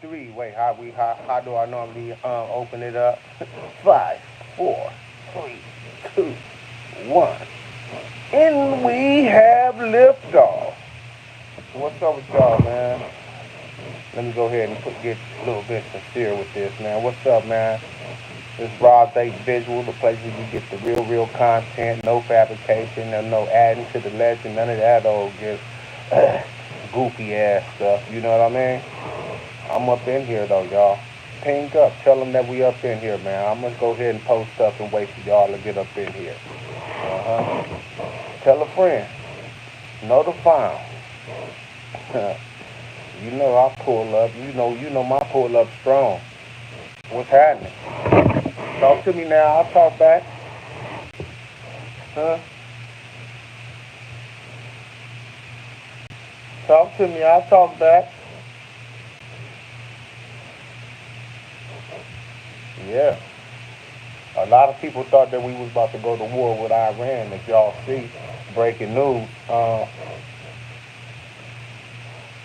three. Wait, how do I normally open it up? Five, four, three, two, one. And we have liftoff. What's up with y'all, man? Let me go ahead and get a little bit sincere with this, man. What's up, man? This Raw Date Visual, the place where you get the real content, no fabrication, no adding to the legend, none of that old just goofy ass stuff. You know what I mean? I'm up in here though, y'all. Ping up, tell them that we up in here, man. I'm gonna go ahead and post up and wait for y'all to get up in here. Uh-huh. Tell a friend. Notify 'em. You know I pull up. You know my pull up strong. What's happening? Talk to me now. I'll talk back. Huh? Talk to me. I'll talk back. Yeah. A lot of people thought that we was about to go to war with Iran. If y'all see, breaking news,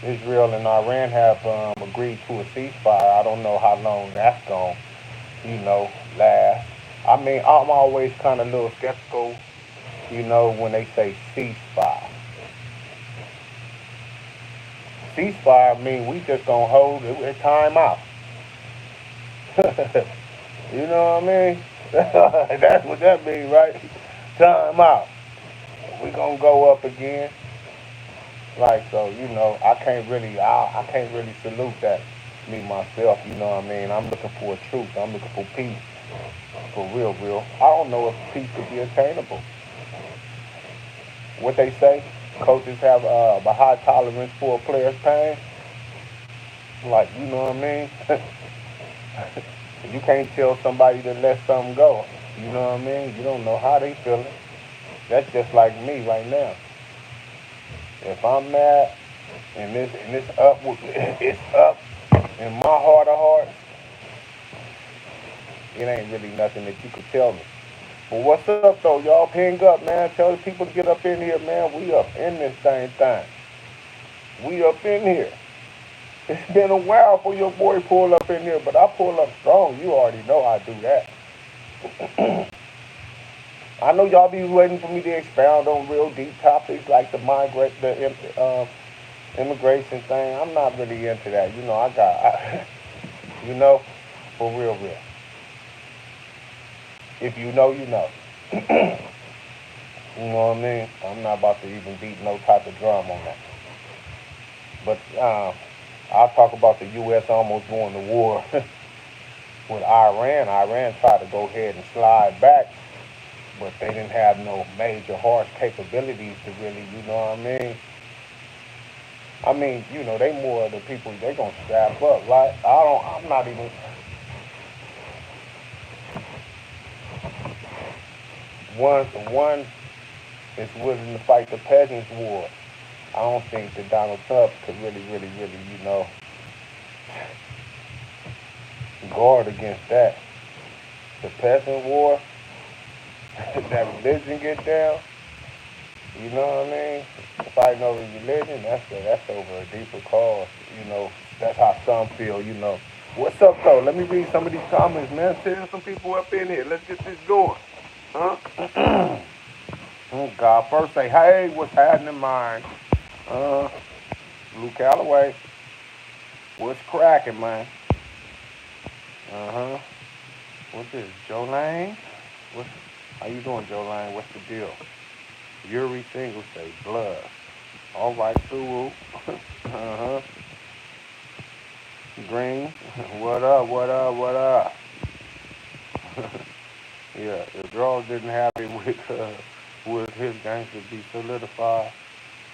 Israel and Iran have agreed to a ceasefire. I don't know how long that's going last. I mean, I'm always kind of a little skeptical, when they say ceasefire. Ceasefire mean we just gonna hold it time out. You know what I mean? That's what that means, right? Time out. We gonna go up again. Like so, I can't really salute that me myself. You know what I mean? I'm looking for a truth. I'm looking for peace, for real, real. I don't know if peace could be attainable. What they say, coaches have a high tolerance for a player's pain. Like, you know what I mean? You can't tell somebody to let something go. You know what I mean? You don't know how they feeling. That's just like me right now. If I'm mad and it's up, it's up in my heart of hearts, it ain't really nothing that you could tell me. But what's up though, y'all? Ping up, man. Tell the people to get up in here, man. We up in this same thing. We up in here. It's been a while for your boy pull up in here, but I pull up strong. You already know I do that. I know y'all be waiting for me to expound on real deep topics like the immigration thing. I'm not really into that. You know, for real, real. If you know, you know. You know what I mean? I'm not about to even beat no type of drum on that. But I'll talk about the U.S. almost going to war with Iran. Iran tried to go ahead and slide back, but they didn't have no major harsh capabilities to really, you know what I mean? I mean, they more of the people, they gonna strap up, right? I'm not even, one is willing to fight the peasants' war. I don't think that Donald Trump could really, really, really, guard against that. The peasant war, that religion get down, you know what I mean? Fighting over religion, that's over a deeper cause, you know. That's how some feel. What's up though? Let me read some of these comments, man. Tell some people up in here. Let's get this going. Huh? Oh God. First say, hey, what's happening, mine? Uh Blue Calloway. What's cracking, man? Uh-huh. What's this? Joe Lane? What how you doing, Joe Lane? What's the deal? Yuri Single say blood. All right, Suru. Uh-huh. Green. What up, what up, what up? Yeah, if Draws didn't have it with his gangster be solidified.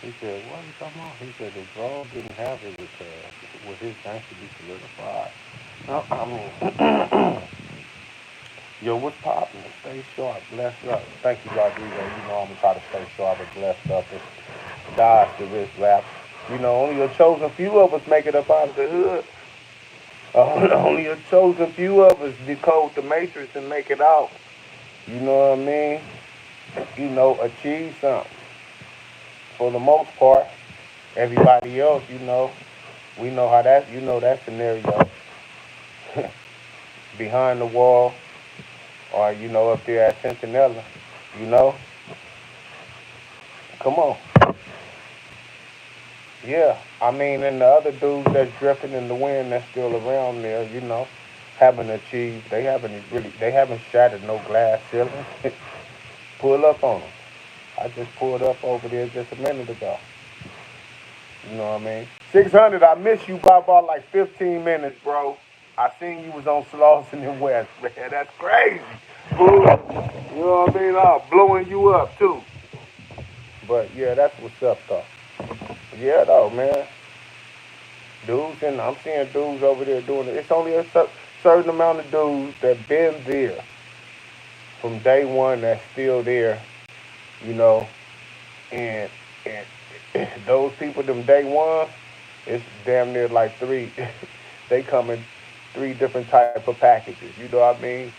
He said, what are you talking about? He said if Draws didn't have it with his gangster be solidified. I mean, yo, what's poppin'? Stay sharp, blessed up. Thank you, Rodrigo. You know I'm gonna try to stay sharp and blessed up and dodge the wrist rap. Only a chosen few of us make it up out of the hood. Only a chosen few of us decode the matrix and make it out. You know what I mean? Achieve something. For the most part, everybody else, We know how that, you know that scenario. Behind the wall, or, you know, up there at Centinela, you know? Come on. Yeah, I mean, and the other dudes that's drifting in the wind that's still around there, you know, haven't achieved, they haven't shattered no glass ceilings. Pull up on them. I just pulled up over there just a minute ago. You know what I mean? 600, I missed you by about like 15 minutes, bro. I seen you was on Slauson and West, man. That's crazy. Fool. You know what I mean? I'm blowing you up, too. But, yeah, that's what's up, though. Yeah, though, man. Dudes, and I'm seeing dudes over there doing it. It's only a certain amount of dudes that been there from day one that's still there, you know, and and those people, them day ones, it's damn near like three. They come in three different type of packages. You know what I mean?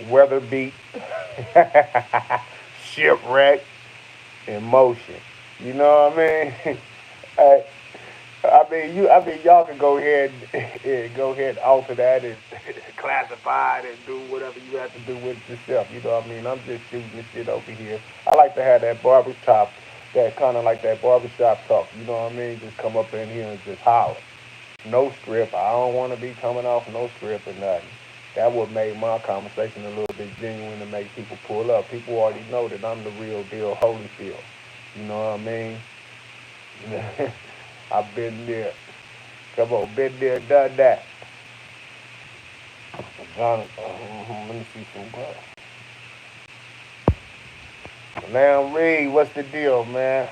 Weather beat, shipwreck, and motion. You know what I mean? I, I mean, y'all can go ahead and go ahead and alter that and classify it and do whatever you have to do with it yourself. You know what I mean? I'm just shooting this shit over here. I like to have that barbershop, that kind of like that barbershop talk. You know what I mean? Just come up in here and just holler. No script. I don't want to be coming off no script or nothing. That would make my conversation a little bit genuine to make people pull up. People already know that I'm the real deal Holyfield. You know what I mean? I've been there. Come on, been there, done that. John, let me see some bro. Now Reed, what's the deal, man?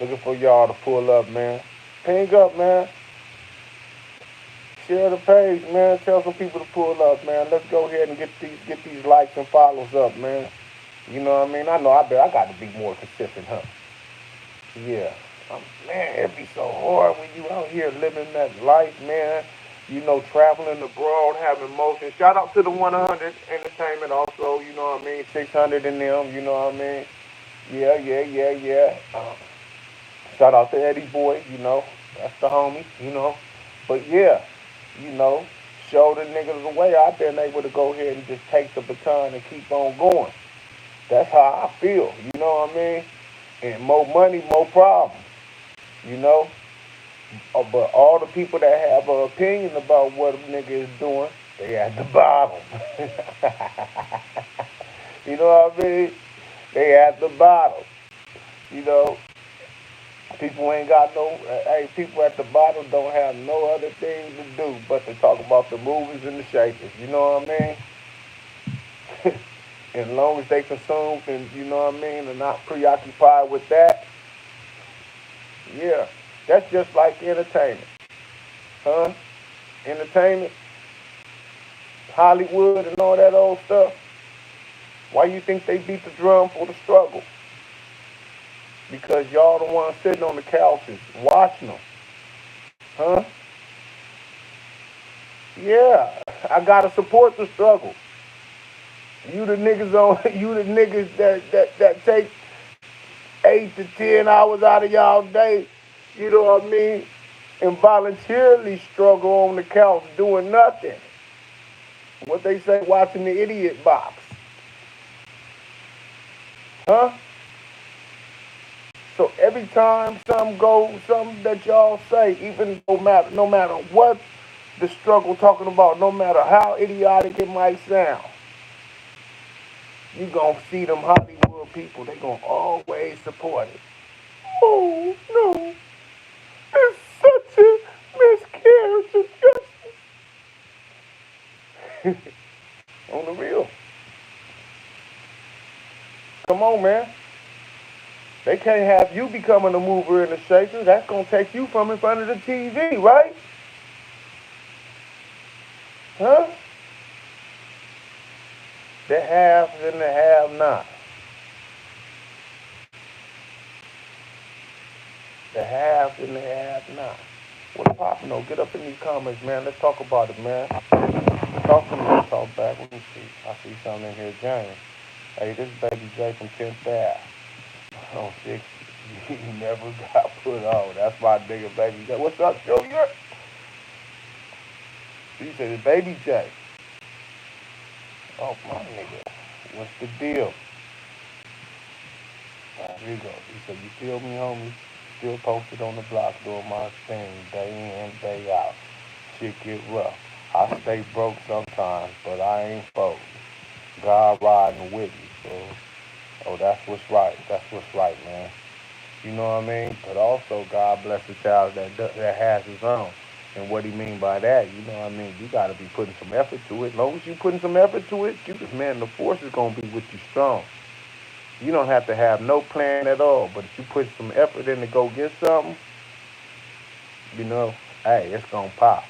Looking for y'all to pull up, man. Ping up, man. Share the page, man. Tell some people to pull up, man. Let's go ahead and get these likes and follows up, man. You know what I mean? I know I got to be more consistent, huh? Yeah. Man, it'd be so hard when you out here living that life, man. You know, traveling abroad, having motion. Shout out to the 100 Entertainment also, you know what I mean? 600 in them, you know what I mean? Yeah. Shout out to Eddie Boy, you know. That's the homie, you know. But yeah, you know, show the niggas the way. I've been able to go ahead and just take the baton and keep on going. That's how I feel, you know what I mean? And more money, more problems, you know? But all the people that have an opinion about what a nigga is doing, they at the bottom. You know what I mean? They at the bottom. You know, people ain't got no. Hey, people at the bottom don't have no other thing to do but to talk about the movies and the shakers. You know what I mean? As long as they consume and you know what I mean, and not preoccupied with that, yeah, that's just like entertainment, huh? Entertainment, Hollywood, and all that old stuff. Why you think they beat the drum for the struggle? Because y'all the ones sitting on the couches watching them, huh? Yeah, I gotta support the struggle. You the niggas on, you the niggas that take 8 to 10 hours out of y'all day. You know what I mean? And voluntarily struggle on the couch doing nothing. What they say, watching the idiot box, huh? So every time something goes, something that y'all say, even no matter what the struggle talking about, no matter how idiotic it might sound, you gonna see them Hollywood people. They gonna always support it. Oh no, it's such a miscarriage of justice. On the real, come on, man. They can't have you becoming a mover and a shaker. That's gonna take you from in front of the TV, right? Huh? The haves and the have-not. The haves and the have-not. What's poppin' though? Get up in these comments, man. Let's talk about it, man. Talk to me. Talk back. Let me see. I see something in here, James. Hey, this is Baby J from 10th Ave. On 6. He never got put on. That's my nigga, Baby J. What's up, Junior? He said, Baby J. Oh, my nigga. What's the deal? Here you go. He said, you feel me, homie? Still posted on the block doing my thing day in, day out. Shit get rough. I stay broke sometimes, but I ain't broke. God riding with me. So, oh, that's what's right. That's what's right, man. You know what I mean? But also, God bless the child that has his own. And what he mean by that, you know what I mean? You got to be putting some effort to it. As long as you putting some effort to it, man, the force is going to be with you strong. You don't have to have no plan at all. But if you put some effort in to go get something, you know, hey, it's going to pop.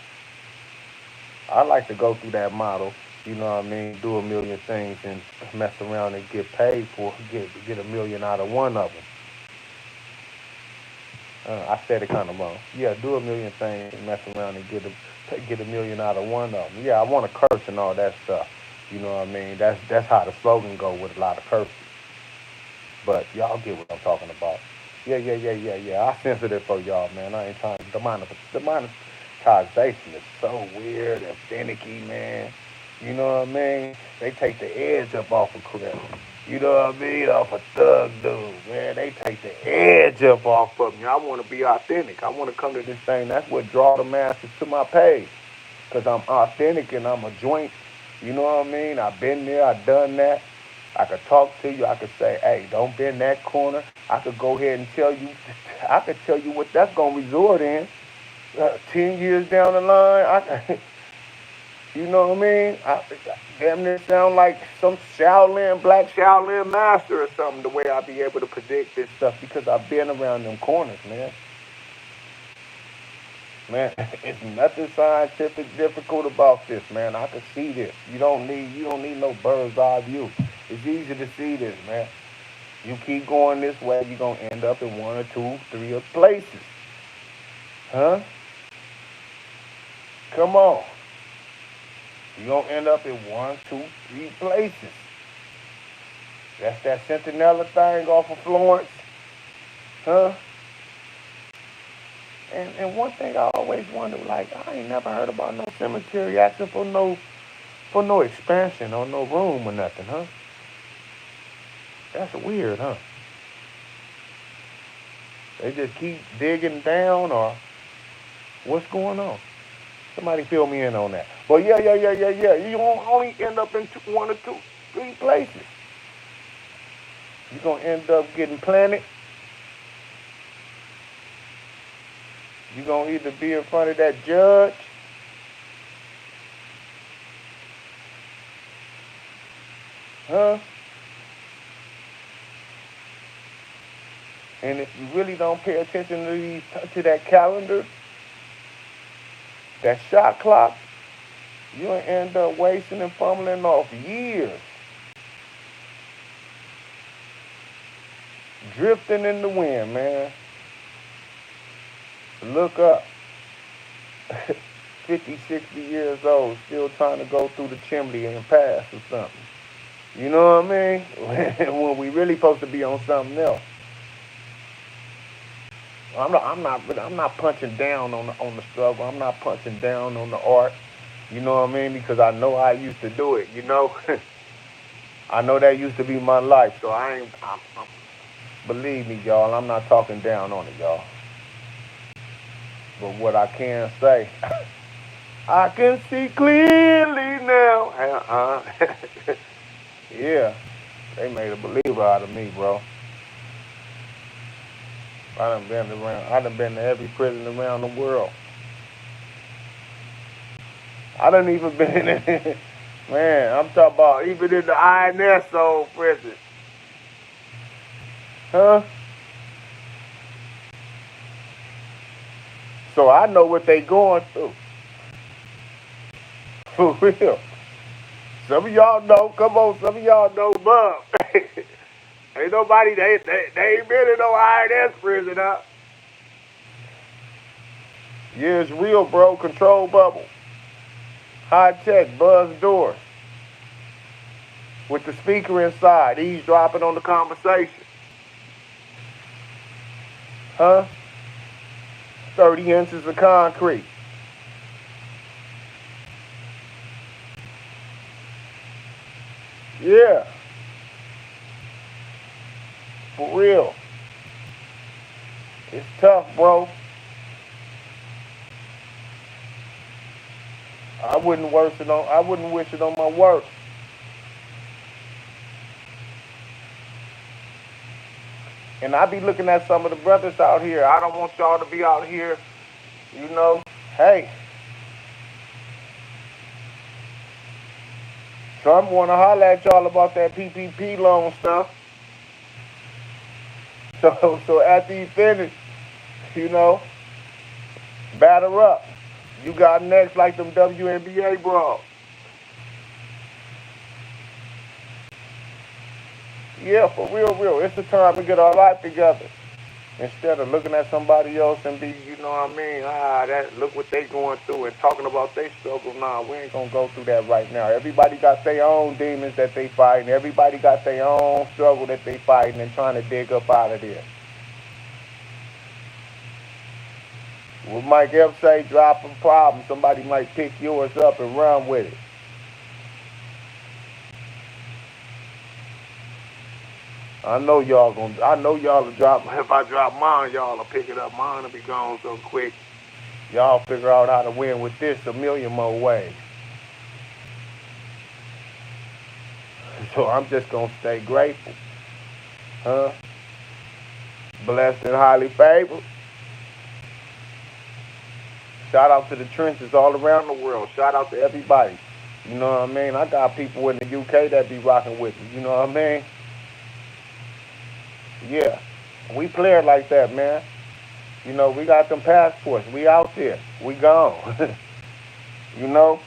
I like to go through that model. You know what I mean? Do a million things and mess around and get paid for get a million out of one of them. I said it kind of wrong. Yeah, do a million things and mess around and get a million out of one of them. Yeah, I want to curse and all that stuff. You know what I mean? That's how the slogan go with a lot of curses. But y'all get what I'm talking about. Yeah. I censored it for y'all, man. I ain't trying to. The monetization is so weird and finicky, man. You know what I mean? They take the edge up off of crap. You know what I mean? Off a thug dude, man. They take the edge up off of me. I want to be authentic. I want to come to this thing. That's what draw the masses to my page. Because I'm authentic and I'm a joint. You know what I mean? I've been there. I've done that. I could talk to you. I could say, hey, don't bend that corner. I could go ahead and tell you. I could tell you what that's going to resort in. 10 years down the line, you know what I mean? Damn near sound like some black Shaolin master or something, the way I be able to predict this stuff because I've been around them corners, man. Man, it's nothing scientific difficult about this, man. I can see this. You don't need no bird's eye view. It's easy to see this, man. You keep going this way, you're gonna end up in one or two, three places. Huh? Come on. You're gonna end up in one, two, three places. That's that Centinela thing off of Florence. Huh? And one thing I always wonder, like, I ain't never heard about no cemetery asking for no expansion or no room or nothing, huh? That's weird, huh? They just keep digging down or what's going on? Somebody fill me in on that. But yeah. You won't only end up in one or two, three places. You're gonna end up getting planted. You're gonna either be in front of that judge, huh? And if you really don't pay attention to that calendar, that shot clock, you'll end up wasting and fumbling off years. Drifting in the wind, man. Look up. 50, 60 years old, still trying to go through the chimney and pass or something. You know what I mean? When we really supposed to be on something else. I'm not punching down on the struggle. I'm not punching down on the art. You know what I mean? Because I know I used to do it. You know, I know that used to be my life. So I ain't. Believe me, y'all. I'm not talking down on it, y'all. But what I can say, I can see clearly now. Yeah, they made a believer out of me, bro. I done been to every prison around the world. I done even been in, man, I'm talking about even in the INS old prison. Huh? So I know what they going through. For real. Some of y'all know, come on, some of y'all know Bub. Ain't nobody, they ain't been in no INS prison, huh? Yeah, it's real, bro. Control bubble. High tech, buzz doors. With the speaker inside, eavesdropping on the conversation. Huh? 30 inches of concrete. Yeah, for real. It's tough, bro. I wouldn't wish it on my work. And I be looking at some of the brothers out here. I don't want y'all to be out here, you know. Hey, Trump wanna holler at y'all about that PPP loan stuff. So after he finished, you know, batter up. You got next like them WNBA bros. Yeah, for real, real. It's the time to get our life together. Instead of looking at somebody else and be, you know what I mean, that look what they going through and talking about their struggle. Nah, we ain't gonna go through that right now. Everybody got their own demons that they fighting. Everybody got their own struggle that they fighting and trying to dig up out of there. What Mike F say, drop a problem, somebody might pick yours up and run with it. I know y'all will drop, if I drop mine, y'all will pick it up. Mine will be gone so quick. Y'all figure out how to win with this a million more ways. So I'm just gonna stay grateful. Huh? Blessed and highly favored. Shout out to the trenches all around the world. Shout out to everybody. You know what I mean? I got people in the UK that be rocking with me. You know what I mean? Yeah. We play it like that, man. You know, we got them passports. We out there. We gone. You know?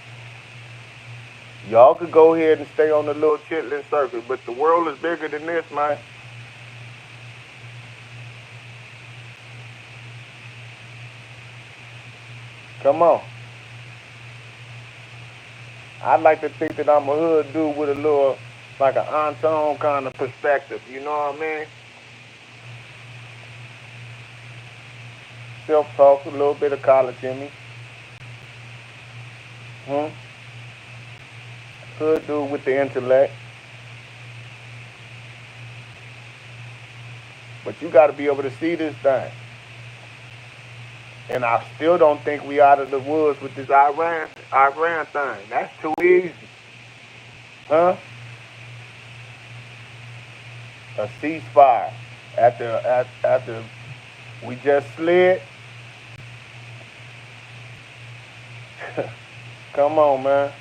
Y'all could go ahead and stay on the little chitlin circuit, but the world is bigger than this, man. Come on. I like to think that I'm a hood dude with a little, like an Anton kind of perspective. You know what I mean? Self-talk, a little bit of college in me. Hmm? Hood dude with the intellect. But you got to be able to see this thing. And I still don't think we out of the woods with this Iran thing. That's too easy. Huh? A ceasefire. After we just slid. Come on, man.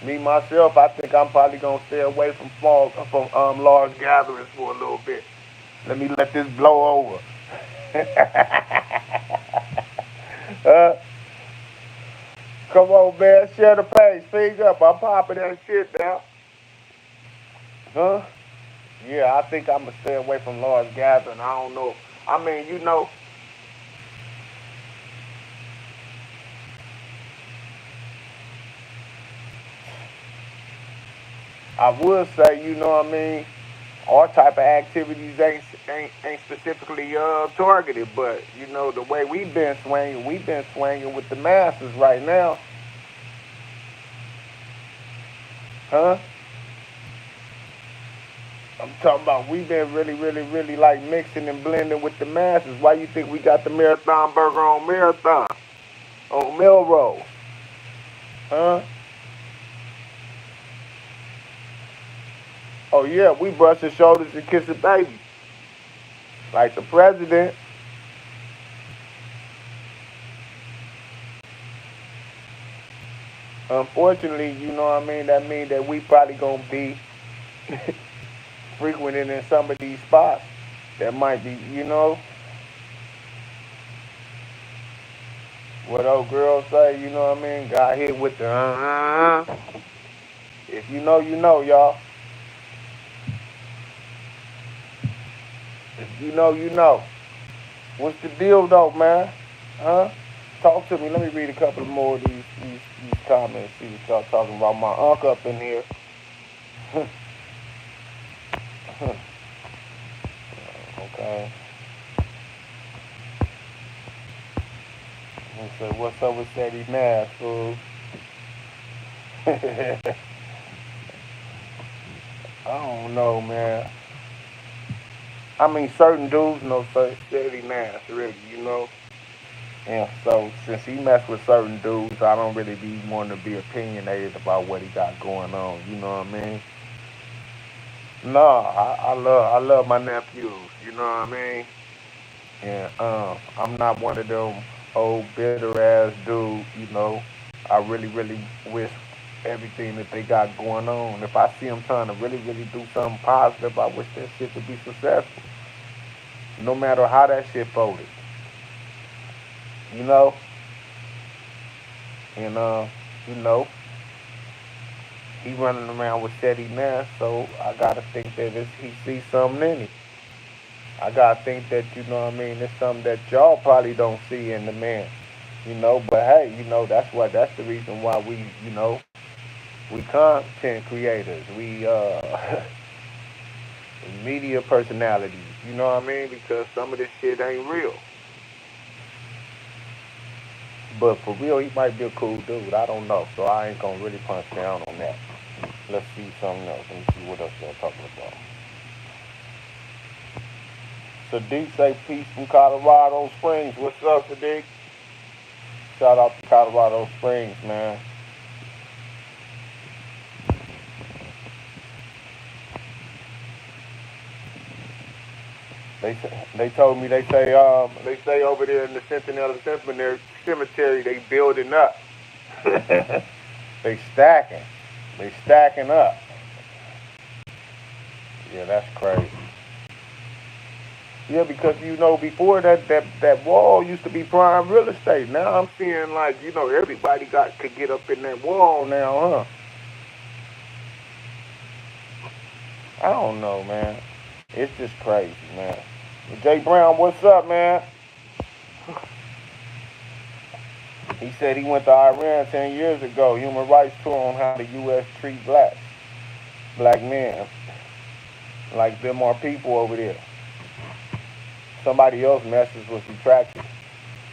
Me myself, I think I'm probably gonna stay away from large gatherings for a little bit. Let me let this blow over. uh, Come on, man. Share the page. Speak up. I'm popping that shit now. Huh? Yeah, I think I'm gonna stay away from large gatherings. I don't know. I mean, you know, I would say, you know what I mean. Our type of activities ain't specifically targeted, but you know the way we've been swinging with the masses right now, huh? I'm talking about we've been really, really, really like mixing and blending with the masses. Why you think we got the marathon burger on marathon on Melrose, huh? Oh yeah, we brushing shoulders and kissing babies like the president. Unfortunately, you know what I mean. That means that we probably gonna be frequenting in some of these spots that might be, you know, what old girls say, you know what I mean? Got hit with the If you know, you know, y'all. If you know, you know. What's the deal, though, man? Huh? Talk to me. Let me read a couple more of these comments. See what y'all talking about. My uncle up in here. Okay. He said, what's up with Sadie Nash, fool? I don't know, man. I mean, certain dudes know Steady Nash, really, you know. And so, since he messed with certain dudes, I don't really be wanting to be opinionated about what he got going on. You know what I mean? No, I love my nephews. You know what I mean? And I'm not one of them old bitter ass dudes. You know, I really wish everything that they got going on. If I see them trying to really do something positive, I wish that shit to be successful. No matter how that shit folded. You know, and you know, he running around with Teddy now, so I gotta think that he sees something in it. I gotta think that, you know what I mean, it's something that y'all probably don't see in the man. You know, but hey, you know, that's the reason why we content creators. We media personalities, you know what I mean? Because some of this shit ain't real. But for real, he might be a cool dude. I don't know. So I ain't gonna really punch down on that. Let's see something else. Let me see what else y'all talking about. Sadiq say peace from Colorado Springs. What's up, Sadiq? Shout out to Colorado Springs, man. They told me they say over there in the Centennial Cemetery they building up. they stacking. They stacking up. Yeah, that's crazy. Yeah, because you know before that wall used to be prime real estate. Now I'm seeing like everybody got could get up in that wall now, huh? I don't know, man. It's just crazy, man. Jay Brown, what's up, man? He said he went to Iran 10 years ago. Human rights tour on how the U.S. treat black men, like them are people over there. Somebody else message was retracted.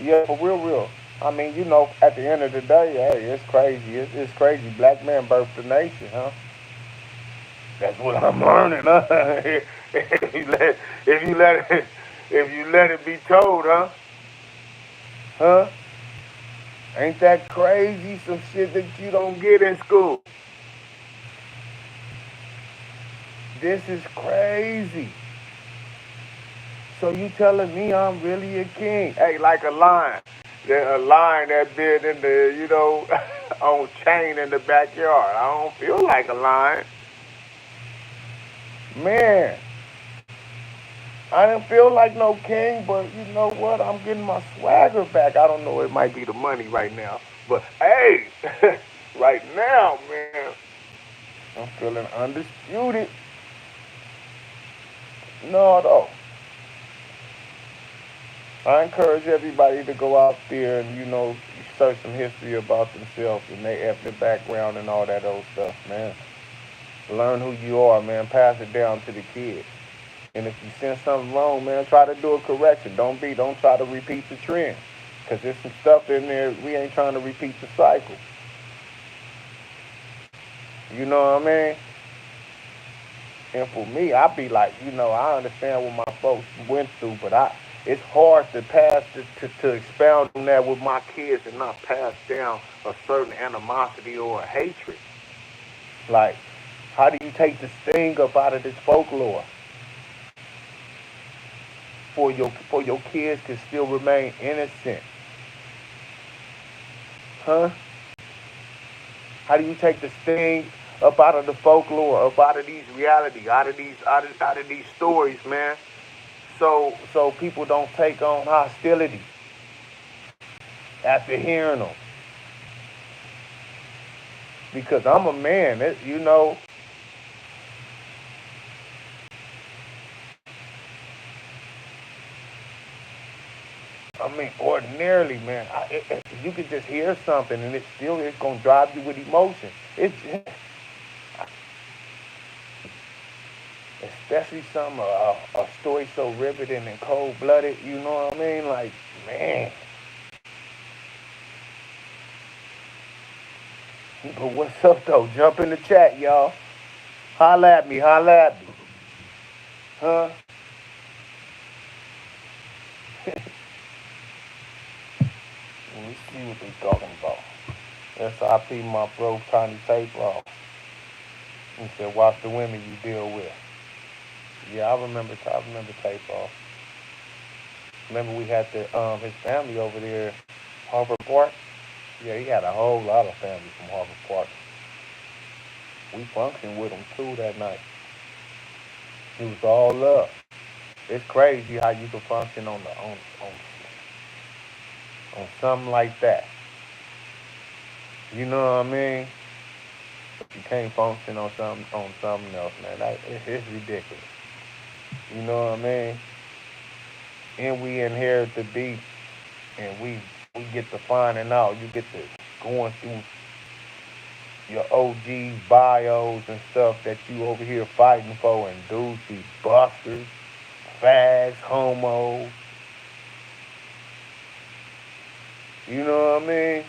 Yeah, for real. I mean, at the end of the day, hey, it's crazy. It's crazy. Black man birthed the nation, huh? That's what I'm learning, huh? if you let, if you let it, if you let it be told, huh? Huh? Ain't that crazy? Some shit that you don't get in school. This is crazy. So you telling me I'm really a king? Hey, like a lion. A lion that been in the, on chain in the backyard. I don't feel like a lion. Man, I didn't feel like no king, but you know what? I'm getting my swagger back. I don't know, it might be the money right now. But hey, right now, man, I'm feeling undisputed. No, though. I encourage everybody to go out there and, search some history about themselves and their ethnic background and all that old stuff, man. Learn who you are, man. Pass it down to the kids. And if you sense something wrong, man, try to do a correction. Don't try to repeat the trend. Because there's some stuff in there, we ain't trying to repeat the cycle. You know what I mean? And for me, I be like, I understand what my folks went through, but it's hard to to expound on that with my kids and not pass down a certain animosity or a hatred. Like, how do you take the sting up out of this folklore for your kids to still remain innocent? Huh? How do you take the sting up out of the folklore, up out of these reality, out of these stories, man? So people don't take on hostility after hearing them. Because I'm a man, I mean, ordinarily, man, you could just hear something and it's gonna drive you with emotion. It's especially a story so riveting and cold blooded. You know what I mean? Like, man, But what's up though? Jump in the chat, y'all. Holla at me, holla at me. Huh? Let me see what they talking about. SIP, my bro, Tiny Tape off. He said, watch the women you deal with. Yeah, I remember Tape off. Remember we had his family over there, Harvard Park? Yeah, he had a whole lot of family from Harvard Park. We functioned with him too that night. He was all love. It's crazy how you can function on something like that. You know what I mean? But you can't function on something else, man. It's ridiculous. You know what I mean? And we inherit the beat, and we get to finding out. You get to going through your OG bios and stuff that you over here fighting for, and dudes be busters, fags, homos. You know what I mean?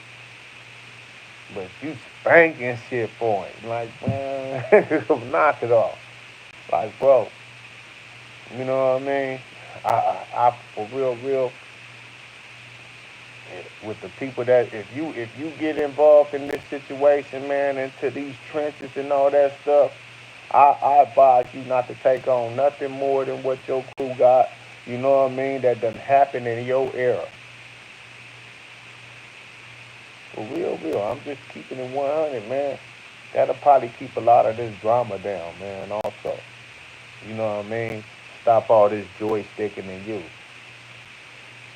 But you spanking shit for it. Like, man, knock it off. Like, bro, you know what I mean? I for real, with the people that if you get involved in this situation, man, into these trenches and all that stuff, I advise you not to take on nothing more than what your crew got. You know what I mean? That done happened in your era. For real. I'm just keeping it 100, man. That'll probably keep a lot of this drama down, man. Also, you know what I mean? Stop all this joysticking in you,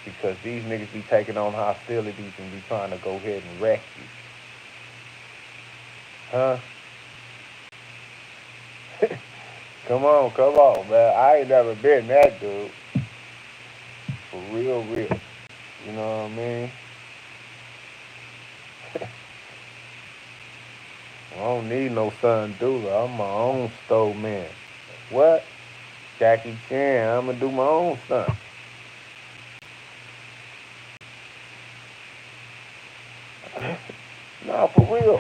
because these niggas be taking on hostilities and be trying to go ahead and wreck you, huh? Come on, man. I ain't never been that dude. For real. You know what I mean? I don't need no son doula. I'm my own stove man. What? Jackie Chan. I'ma do my own stunt. Nah, for real.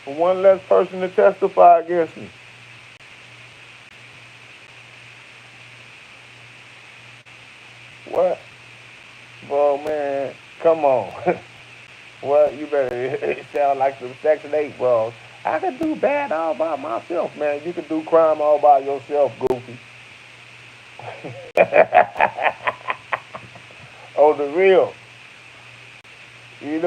For one less person to testify against me. What? Bro, man, come on. What? You better it sound like some Section 8 bros. I can do bad all by myself, man. You can do crime all by yourself, goofy. On the real. Do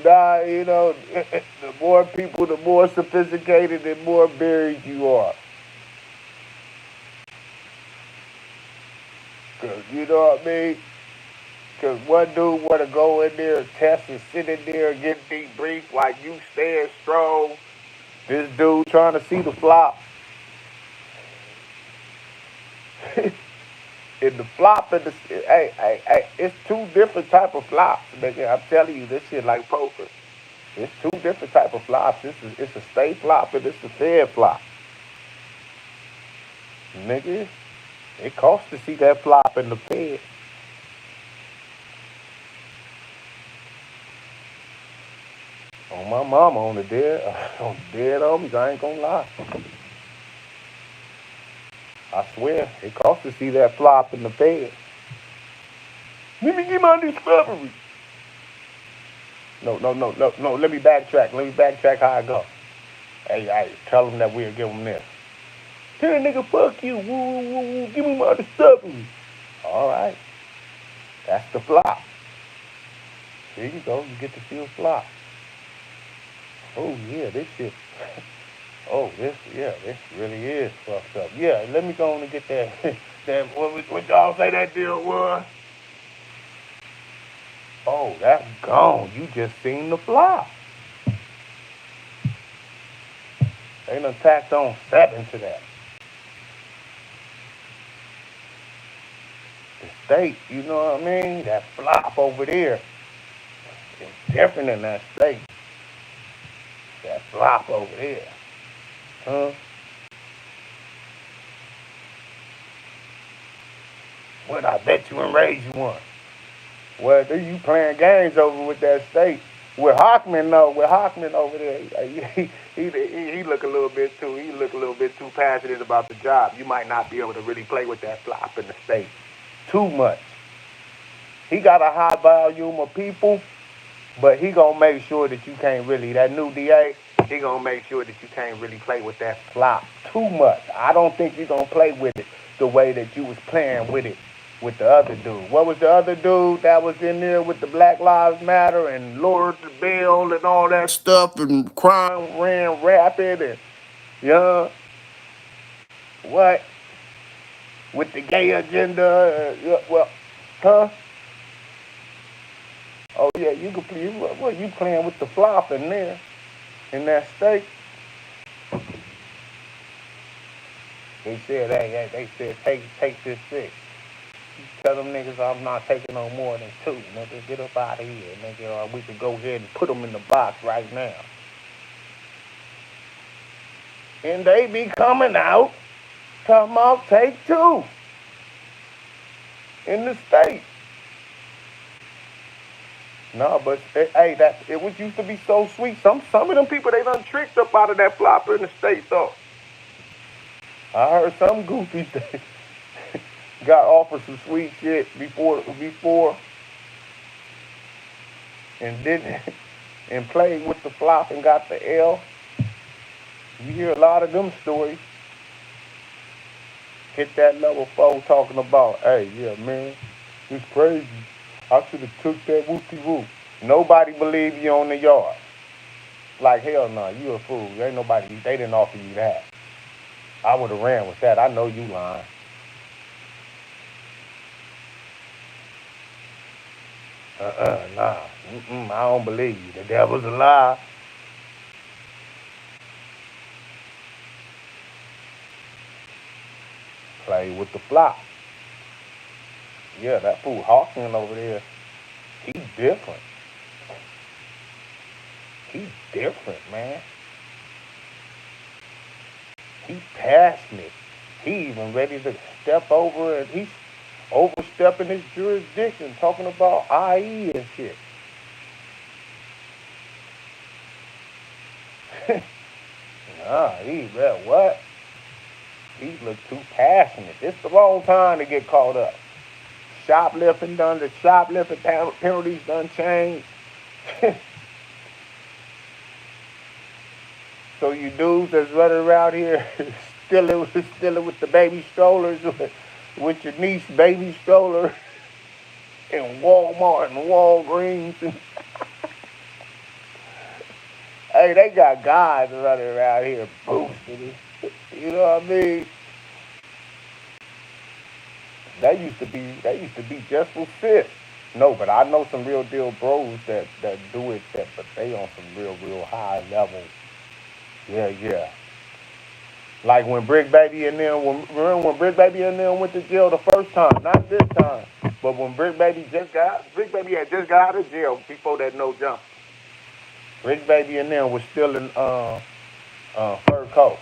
not, the more people, the more sophisticated and more buried you are. Because, you know what I mean? Because one dude want to go in there, test and sit in there and get debriefed like you stand strong. This dude trying to see the flop. In the flop and hey, it's two different type of flops, nigga. I'm telling you, this shit like poker. It's two different type of flops. It's a stay flop and it's a fed flop. Nigga, it costs to see that flop in the fed. On my mama, on the dead homies, I ain't gonna lie. I swear, it costs to see that flop in the fed. Let me get my discovery. No. Let me backtrack. How I go. Hey, tell them that we'll give them this. Tell a nigga, fuck you. Woo. Give me my discovery. All right. That's the flop. There you go. You get to see a flop. Oh, yeah, this shit. Oh, this really is fucked up. Yeah, let me go on and get that. What y'all say that deal was? Oh, that's gone. You just seen the flop. They done tacked on 7 to that. The state, you know what I mean? That flop over there is different than that state. That flop over there. Huh? What, I bet you and raise you one. Well, you playing games over with that state. With Hockman, no, with Hockman over there, he look a little bit too. He look a little bit too passionate about the job. You might not be able to really play with that flop in the state too much. He got a high volume of people, but he gonna make sure that you can't really. That new DA, he gonna make sure that you can't really play with that flop too much. I don't think you gonna play with it the way that you was playing with it with the other dude. What was the other dude that was in there with the Black Lives Matter and lowered the bill and all that stuff and crime ran rapid and yeah, what with the gay agenda? Yeah, well, huh? Oh yeah, you could play. What you playing with the flop in there in that state? They said, they said take this six. Tell them niggas I'm not taking no more than two. Nigga, get up out of here, nigga. Or we could go ahead and put them in the box right now. And they be coming out, talking about take two in the state. No, but hey, that it was used to be so sweet. Some of them people they done tricked up out of that flopper in the state though. I heard some goofies that got offered some sweet shit before and didn't and played with the flop and got the L. You hear a lot of them stories. Hit that level 4 talking about, hey, yeah, man, it's crazy. I should have took that whoopie-whoop. Nobody believe you on the yard. Like, hell no, you a fool. Ain't nobody, they didn't offer you that. I would have ran with that. I know you lying. Nah. I don't believe you. The devil's a lie. Play with the flop. Yeah, that fool Hawking over there, he different. He different, man. He passionate. He even ready to step over and he's overstepping his jurisdiction, talking about IE and shit. Nah, he read what? He look too passionate. It's the wrong time to get caught up. Shoplifting done, the shoplifting penalties done changed. So you dudes that's running around here stealing with the baby strollers, with your niece baby stroller in Walmart and Walgreens. And hey, they got guys running around here boosting it. You know what I mean? That used to be just for fifth. No, but I know some real deal bros that do it, but they on some real high level. Yeah, yeah. Like when Brick Baby and them, remember when Brick Baby and them went to jail the first time, not this time, but when Brick Baby had just got out of jail before that no jump. Brick Baby and them was still in fur coat.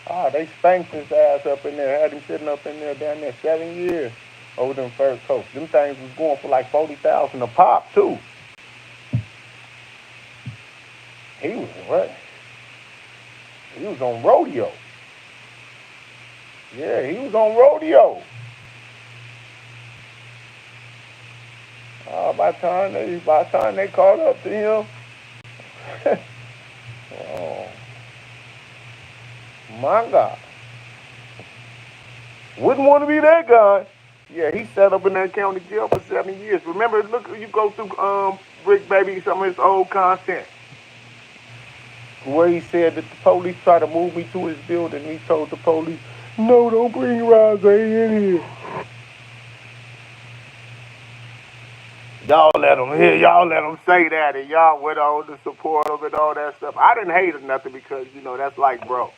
Ah, they spanked his ass up in there, had him sitting up in there down there 7 years over them fur coats. Them things was going for like 40,000 a pop too. He was what? He was on rodeo. Yeah, he was on rodeo. By the time they caught up to him, oh my God, wouldn't want to be that guy. Yeah, he sat up in that county jail for 7 years. Remember, look, you go through Brick Baby, some of his old content, where he said that the police tried to move me to his building. He told the police, "No, don't bring Rose in here." Y'all let him say that, and y'all went on to support him and all that stuff. I didn't hate him nothing because that's like, bro.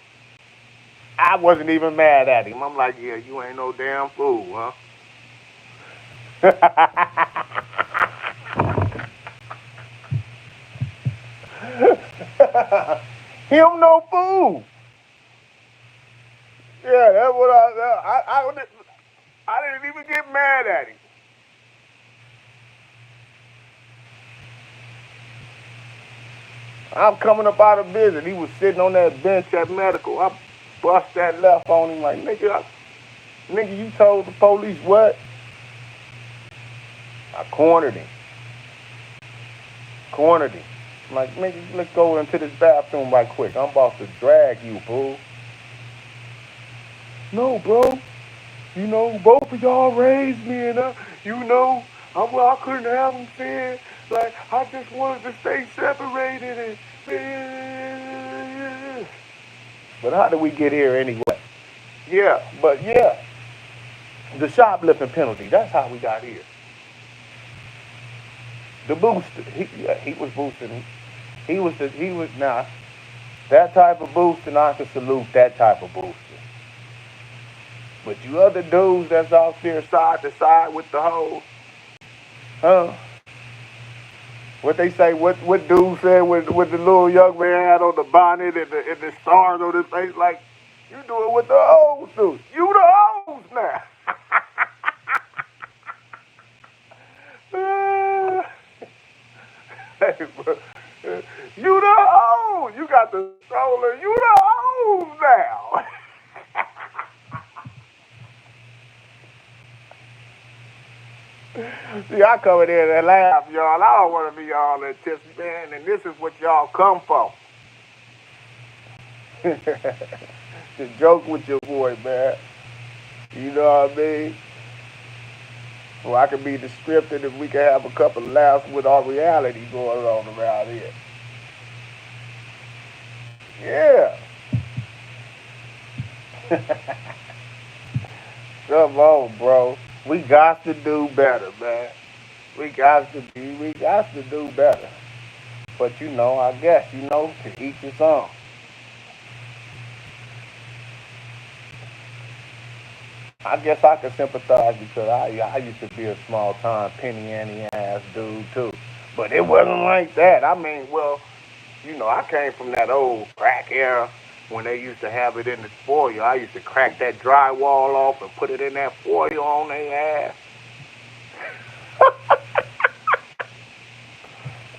I wasn't even mad at him. I'm like, yeah, you ain't no damn fool, huh? Him no fool. Yeah, that's what I didn't even get mad at him. I'm coming up out of visit. He was sitting on that bench at medical. I bust that left on him like, nigga, you told the police what? I cornered him. I'm like, nigga, let's go into this bathroom right quick. I'm about to drag you, fool. No, bro. You know, both of y'all raised me, and I couldn't have them saying, like, I just wanted to stay separated. And but how did we get here anyway? Yeah, the shoplifting penalty. That's how we got here. The booster. He was boosting. He was now that type of boosting. I can salute that type of booster. But you other dudes that's out there side to side with the hoes, huh? What they say? What dude said with the little young man had on the bonnet and the stars on his face? Like, you do it with the hoes, dude. You the hoes now. You the hoes. You got the stroller. You the hoes now. See, I come in there and laugh, y'all. I don't want to be all that tipsy, man, and this is what y'all come for. To joke with your boy, man. You know what I mean? Well, I could be descriptive if we could have a couple of laughs with our reality going on around here. Yeah. Come on, bro. We got to do better, man. We got to do better. But I guess, to each his own. I guess I could sympathize because I used to be a small time penny ante ass dude too. But it wasn't like that. I mean, well, I came from that old crack era when they used to have it in the foyer. I used to crack that drywall off and put it in that foyer on their ass.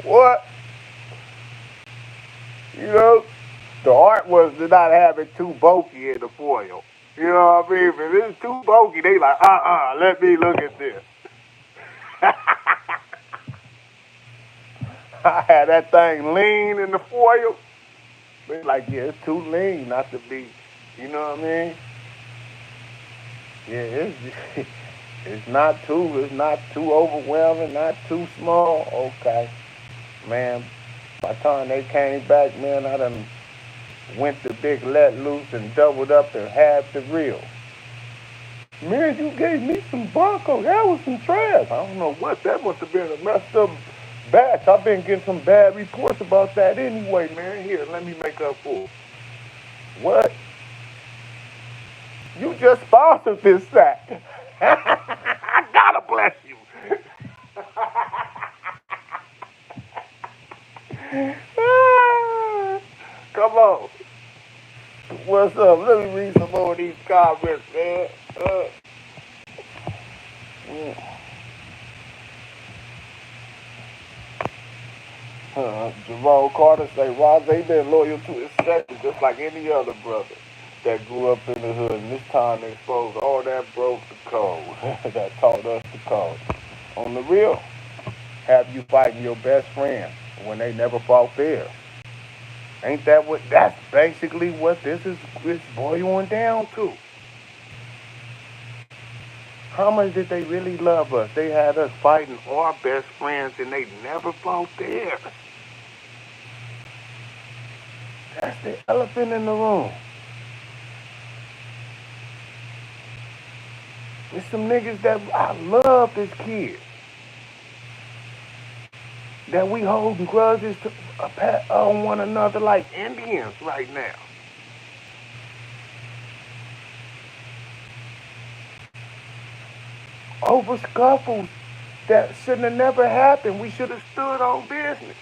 What? You know, the art was to not have it too bulky in the foil. You know what I mean? If it's too bulky, they like, let me look at this. I had that thing lean in the foil. They like, yeah, it's too lean not to be, you know what I mean? Yeah, it's not too overwhelming, not too small. Okay, man. By the time they came back, man, I done went the big let loose and doubled up and halved the real. Man, you gave me some Bronco. That was some trash. I don't know what. That must have been a messed up batch. I've been getting some bad reports about that anyway, man. Here, let me make up for it. What? You just sponsored this sack. I gotta bless you. Come on. What's up? Let me read some more of these comments, man. Jerome Carter say Roz been loyal to his section just like any other brother that grew up in the hood, and this time they exposed all that broke the code, that taught us the code. On the real, have you fighting your best friend when they never fought theirs? Ain't that what? That's basically what this is boiling down to. How much did they really love us? They had us fighting our best friends, and they never fought theirs. That's the elephant in the room. There's some niggas that I love as kids. That we holding grudges on one another like Indians right now. Over scuffles that shouldn't have never happened. We should have stood on business.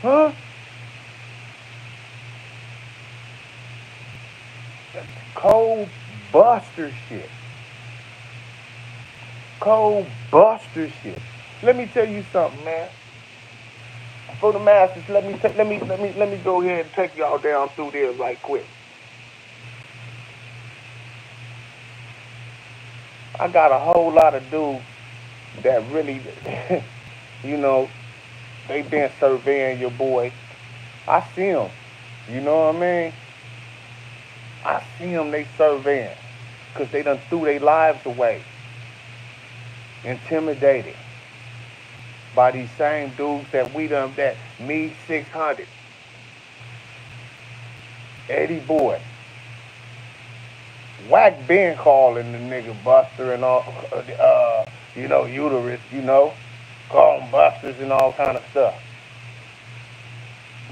Huh? That's cold buster shit. Cold buster shit. Let me tell you something, man. For the masters, let me go ahead and take y'all down through there right quick. I got a whole lot of dudes that really, you know, they been surveying your boy. I see them. You know what I mean? I see them, they surveying. Because they done threw their lives away. Intimidated by these same dudes that me 600. Eddie Boy. Whack been calling the nigga Buster and all, uterus, call them Busters and all kind of stuff.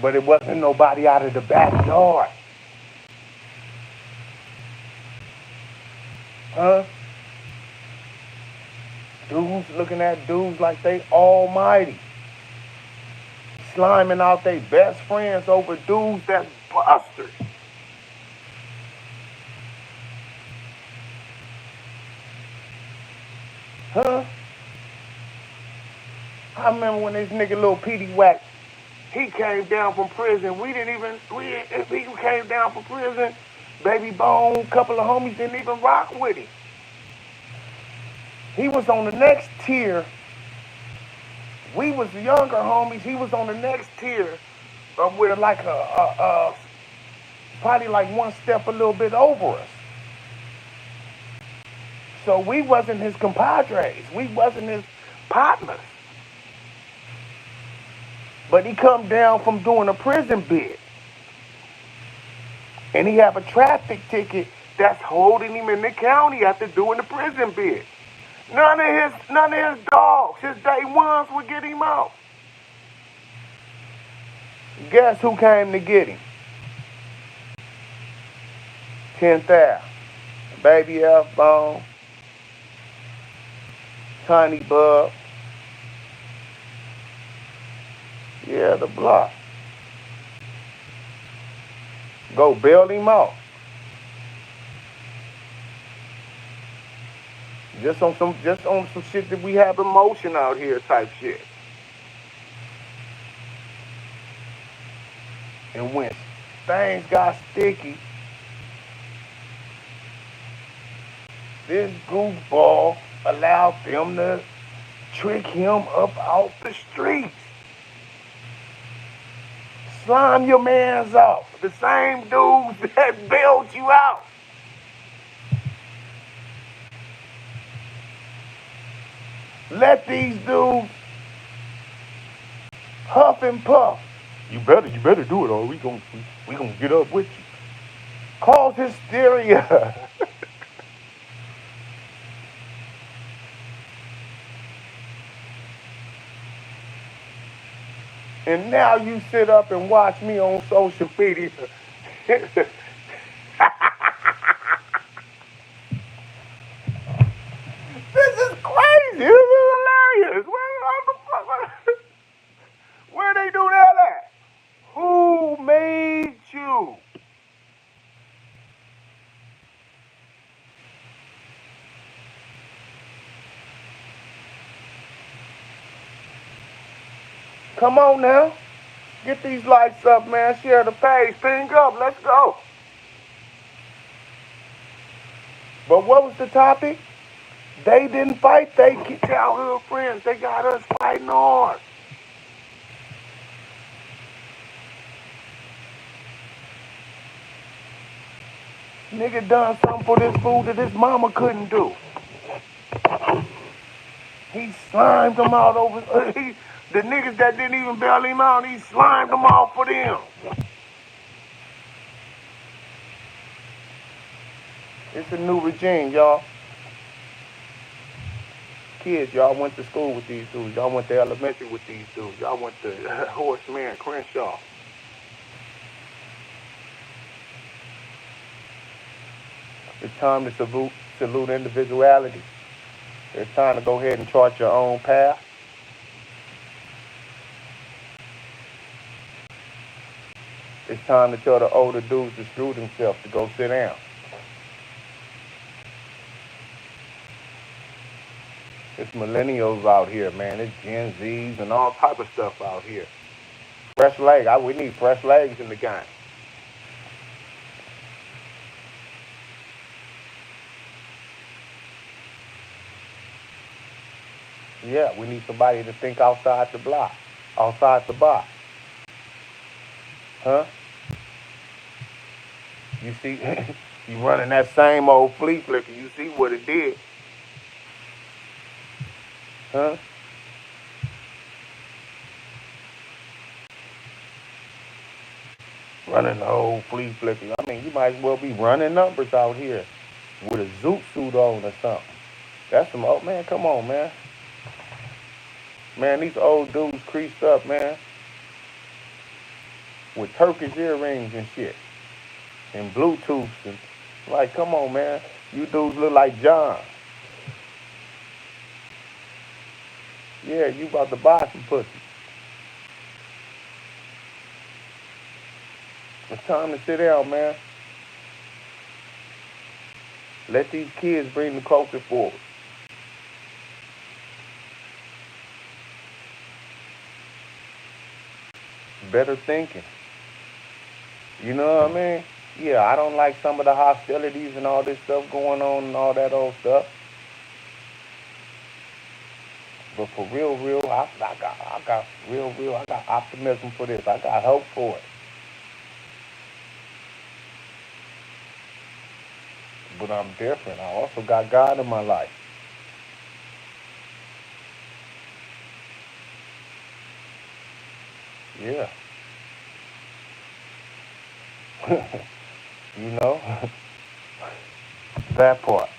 But it wasn't nobody out of the backyard. Huh? Dudes looking at dudes like they almighty. Sliming out their best friends over dudes that's busters. Huh? I remember when this nigga Lil Petey Wack, he came down from prison. He came down from prison. Baby Bone, couple of homies didn't even rock with him. He was on the next tier. We was the younger homies. He was on the next tier with like probably like one step a little bit over us. So we wasn't his compadres. We wasn't his partners. But he come down from doing a prison bid. And he have a traffic ticket that's holding him in the county after doing the prison bid. None of his dogs, his day ones would get him out. Guess who came to get him? 10th Baby F Bone, Tiny Bub. Yeah, the block. Go bail him out. Just on some shit that we have emotion out here type shit. And when things got sticky, this goofball allowed them to trick him up out the streets. Slime your mans off. The same dudes that bailed you out. Let these dudes huff and puff. You better do it, or we gonna get up with you. Cause hysteria. And now you sit up and watch me on social media. This is crazy. This is hilarious. Where they do that at? Who made you? Come on now. Get these lights up, man. Share the page. Ping up. Let's go. But what was the topic? They didn't fight. They childhood friends. They got us fighting hard. Nigga done something for this fool that his mama couldn't do. He slimed them out over. The niggas that didn't even bail him out, he slimed them out for them. It's a new regime, y'all. Kids, y'all went to school with these dudes. Y'all went to elementary with these dudes. Y'all went to Horseman Crenshaw. It's time to salute individuality. It's time to go ahead and chart your own path. It's time to tell the older dudes to screw themselves, to go sit down. It's millennials out here, man. It's Gen Zs and all type of stuff out here. Fresh legs. We need fresh legs in the game. Yeah, we need somebody to think outside the block, outside the box. Huh? You see, you running that same old flea flicker. You see what it did, huh? Running the old flea flicker. I mean, you might as well be running numbers out here with a zoot suit on or something. That's some old man. Come on, man. Man, these old dudes creased up, man, with Turkish earrings and shit, and Bluetooths and like, come on, man. You dudes look like John. Yeah, you about to buy some pussy. It's time to sit down, man. Let these kids bring the culture forward. Better thinking. You know what I mean? Yeah, I don't like some of the hostilities and all this stuff going on and all that old stuff. But for real, I got real, I got optimism for this. I got hope for it. But I'm different. I also got God in my life. Yeah. You know? That part.